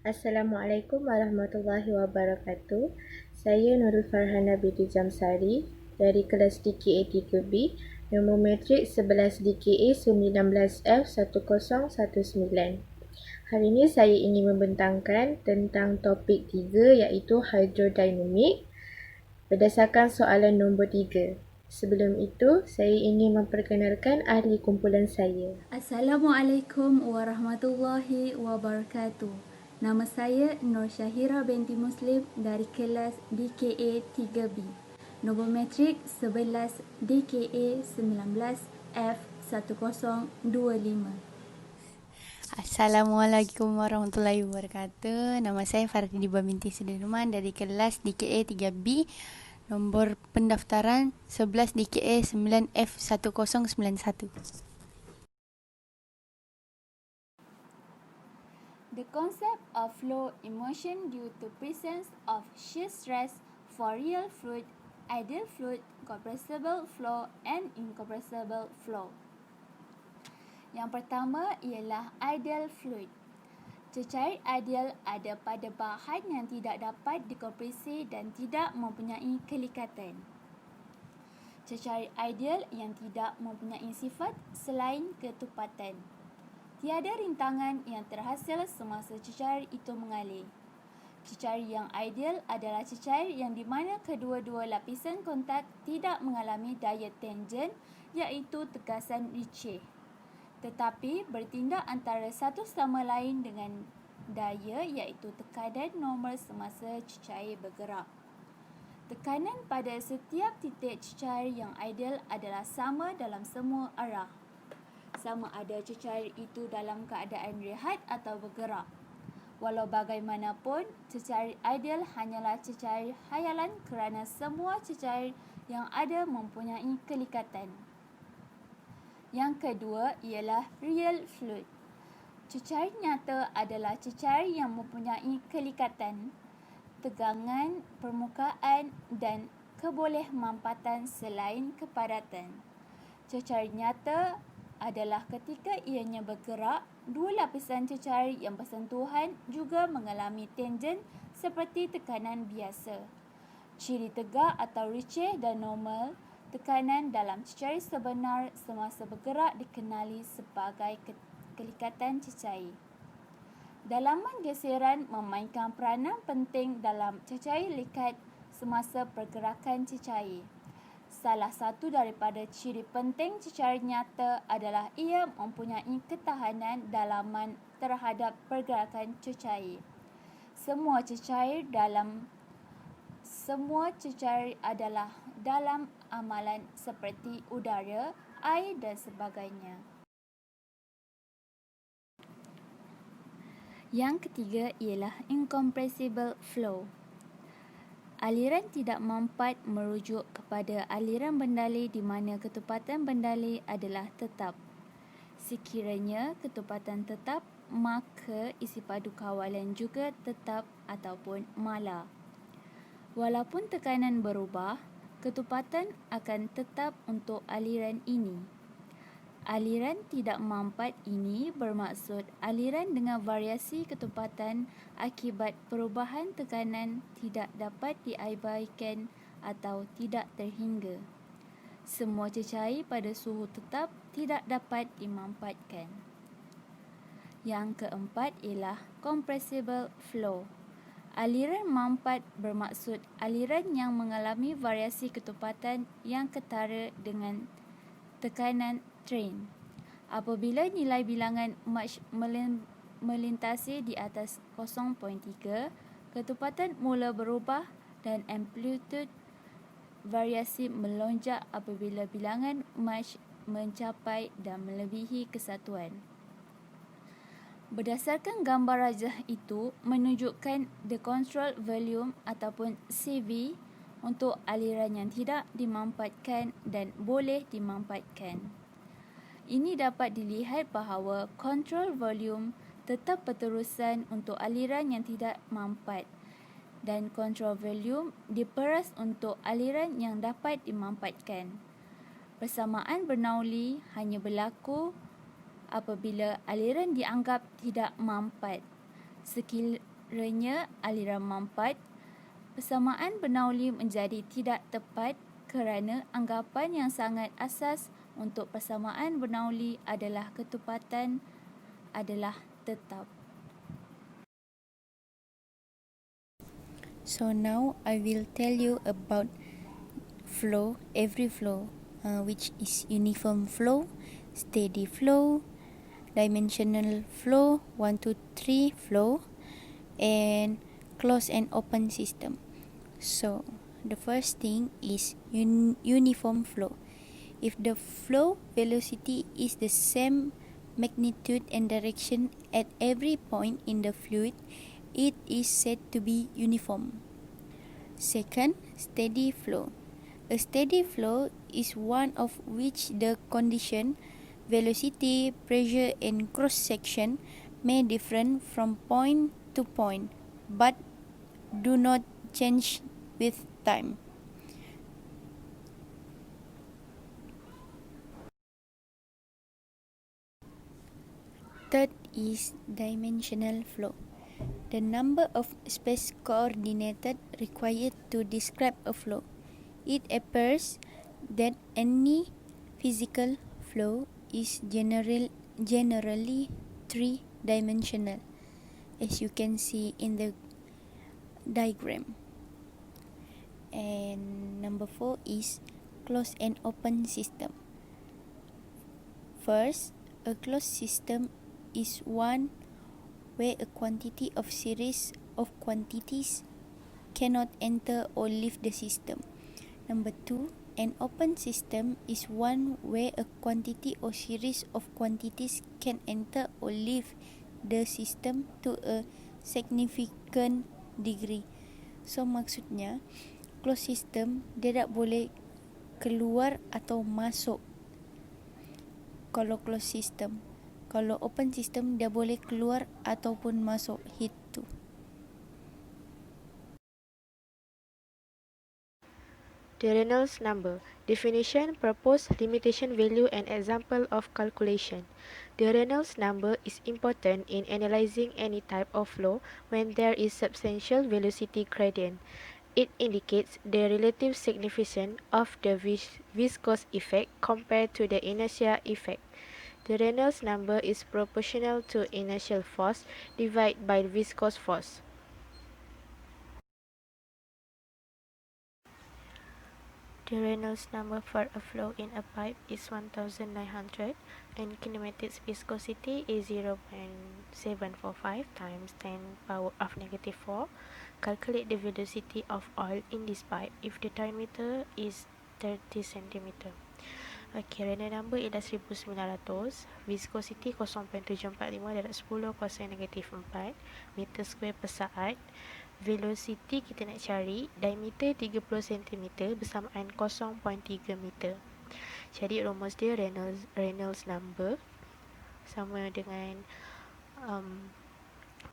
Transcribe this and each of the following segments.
Assalamualaikum warahmatullahi wabarakatuh. Saya Nurul Farhana binti Jamsari dari kelas DKA 3B, nombor matrik 11 DKA 19F1019. Hari ini saya ingin membentangkan tentang topik 3 iaitu hidrodinamik berdasarkan soalan nombor 3. Sebelum itu, saya ingin memperkenalkan ahli kumpulan saya. Assalamualaikum warahmatullahi wabarakatuh. Nama saya Nur Syahira binti Muslim dari kelas DKA 3B. Nombor matrik 11 DKA 19F1025. Assalamualaikum warahmatullahi wabarakatuh. Nama saya Fardiba binti Sudirman dari kelas DKA 3B. Nombor pendaftaran 11 DKA 9F1091. The concept of flow emotion due to presence of shear stress for real fluid, ideal fluid, compressible flow and incompressible flow. Yang pertama ialah ideal fluid. Cecair ideal ada pada bahan yang tidak dapat dikompresi dan tidak mempunyai kelikatan. Cecair ideal yang tidak mempunyai sifat selain ketupatan. Tiada rintangan yang terhasil semasa cecair itu mengalir. Cecair yang ideal adalah cecair yang di mana kedua-dua lapisan kontak tidak mengalami daya tangen iaitu tegasan Ricci, tetapi bertindak antara satu sama lain dengan daya iaitu tekanan normal semasa cecair bergerak. Tekanan pada setiap titik cecair yang ideal adalah sama dalam semua arah, sama ada cecair itu dalam keadaan rehat atau bergerak. Walau bagaimanapun, cecair ideal hanyalah cecair hayalan kerana semua cecair yang ada mempunyai kelikatan. Yang kedua ialah real fluid. Cecair nyata adalah cecair yang mempunyai kelikatan, tegangan permukaan dan kebolehmampatan selain kepadatan. Cecair nyata adalah ketika ianya bergerak, dua lapisan cecair yang bersentuhan juga mengalami tangen seperti tekanan biasa. Ciri tegak atau Ricci dan normal tekanan dalam cecair sebenar semasa bergerak dikenali sebagai kelikatan cecair. Dalaman geseran memainkan peranan penting dalam cecair likat semasa pergerakan cecair. Salah satu daripada ciri penting cecair nyata adalah ia mempunyai ketahanan dalaman terhadap pergerakan cecair. Semua cecair adalah dalam amalan seperti udara, air dan sebagainya. Yang ketiga ialah incompressible flow. Aliran tidak mampat merujuk kepada aliran bendali di mana ketupatan bendali adalah tetap. Sekiranya ketupatan tetap, maka isi padu kawalan juga tetap ataupun mala. Walaupun tekanan berubah, ketupatan akan tetap untuk aliran ini. Aliran tidak mampat ini bermaksud aliran dengan variasi ketupatan akibat perubahan tekanan tidak dapat diabaikan atau tidak terhingga. Semua cecair pada suhu tetap tidak dapat dimampatkan. Yang keempat ialah compressible flow. Aliran mampat bermaksud aliran yang mengalami variasi ketupatan yang ketara dengan tekanan train. Apabila nilai bilangan Mach melintasi di atas 0.3, ketupatan mula berubah dan amplitude variasi melonjak apabila bilangan Mach mencapai dan melebihi kesatuan. Berdasarkan gambar rajah itu menunjukkan the control volume ataupun CV untuk aliran yang tidak dimampatkan dan boleh dimampatkan. Ini dapat dilihat bahawa control volume tetap berterusan untuk aliran yang tidak mampat dan control volume diperas untuk aliran yang dapat dimampatkan. Persamaan Bernoulli hanya berlaku apabila aliran dianggap tidak mampat. renya aliran mampat. Persamaan Bernoulli menjadi tidak tepat kerana anggapan yang sangat asas untuk persamaan Bernoulli adalah ketepatan adalah tetap. So now I will tell you about flow, every flow, which is uniform flow, steady flow, dimensional flow, 1, 2, 3 flow, and closed and open system. So the first thing is uniform flow. If the flow velocity is the same magnitude and direction at every point in the fluid, it is said to be uniform. Second, steady flow. A steady flow is one of which the condition, velocity, pressure and cross section may differ from point to point but do not change with time. Third is dimensional flow. The number of space coordinates required to describe a flow. It appears that any physical flow is generally three-dimensional, as you can see in the diagram. And number 4 is closed and open system. First, a closed system is one where a quantity of series of quantities cannot enter or leave the system. Number 2, an open system is one where a quantity or series of quantities can enter or leave the system to a significant degree. So maksudnya, closed system dia tak boleh keluar atau masuk kalau closed system. Kalau open system dia boleh keluar ataupun masuk itu. The Reynolds number. Definition, purpose, limitation value and example of calculation. The Reynolds number is important in analyzing any type of flow when there is substantial velocity gradient. It indicates the relative significance of the viscous effect compared to the inertia effect. The Reynolds number is proportional to inertial force divided by viscous force. The Reynolds number for a flow in a pipe is 1900 and kinematic viscosity is 0.745 times 10 power of negative 4. Calculate the velocity of oil in this pipe if the diameter is 30 cm. Okay, Reynolds number ialah 1900, viscosity 0.745 darab 10 kuasa negatif 4 meter square per saat. Velocity kita nak cari, diameter 30 cm bersamaan 0.3 meter. Jadi rumus dia Reynolds number sama dengan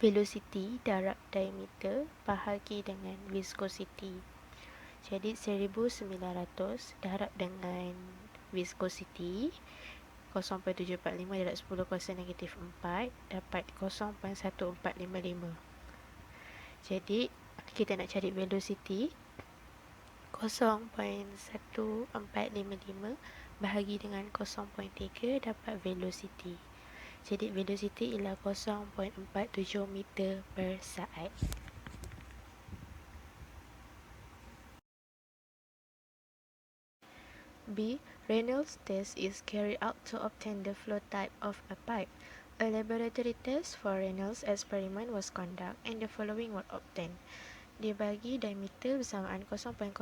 velocity darab diameter bahagi dengan viscosity. Jadi 1900 darab dengan viscosity 0.745 darab 10 kuasa negatif 4 dapat 0.1455. Jadi kita nak cari velocity 0.1455 bahagi dengan 0.3 dapat velocity. Jadi velocity ialah 0.47 meter per saat. B. Reynolds test is carried out to obtain the flow type of a pipe. A laboratory test for Reynolds experiment was conducted and the following were obtained. Dia bagi diameter bersamaan 0.01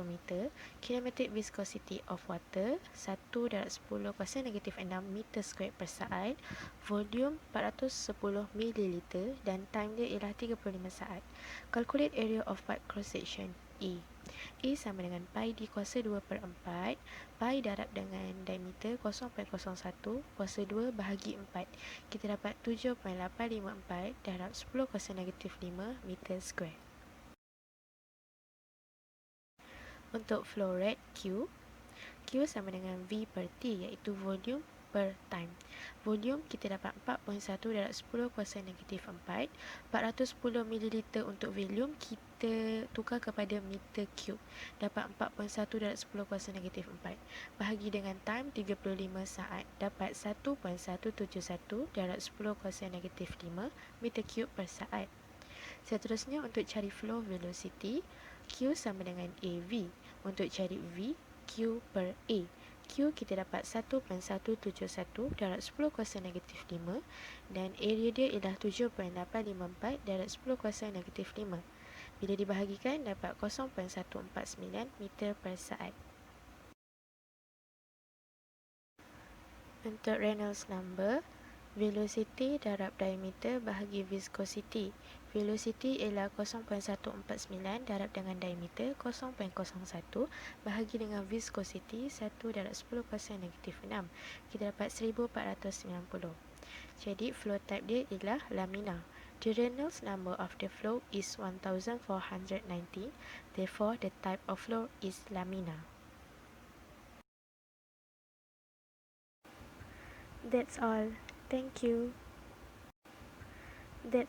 meter, kinematic viscosity of water 1 darab 10 kuasa negatif 6 meter square per saat, volume 410 ml dan time dia ialah 35 saat. Calculate area of pipe cross section E. E sama dengan pi di kuasa 2 per 4, pi darab dengan diameter 0.01 kuasa 2 bahagi 4. Kita dapat 7.854 darab 10 kuasa negatif 5 meter square. Untuk flow rate Q sama dengan V per T iaitu volume per time. Volume kita dapat 4.1 darab 10 kuasa negatif 4. 410 ml untuk volume kita tukar kepada meter cube. Dapat 4.1 darab 10 kuasa negatif 4. Bahagi dengan time 35 saat. Dapat 1.171 darab 10 kuasa negatif 5 meter cube per saat. Seterusnya untuk cari flow velocity, Q sama dengan AV. Untuk cari V, Q per A. Q kita dapat 1.171 darab 10 kuasa negatif 5 dan area dia ialah 7.854 darab 10 kuasa negatif 5. Bila dibahagikan dapat 0.149 meter per saat. Untuk Reynolds number, velocity darab diameter bahagi viscosity. Velocity ialah 0.149 darab dengan diameter 0.01 bahagi dengan viscosity 1 darab 10 kuasa negatif 6. Kita dapat 1490. Jadi flow type dia ialah laminar. The Reynolds number of the flow is 1490. Therefore, the type of flow is laminar. That's all. Thank you. That's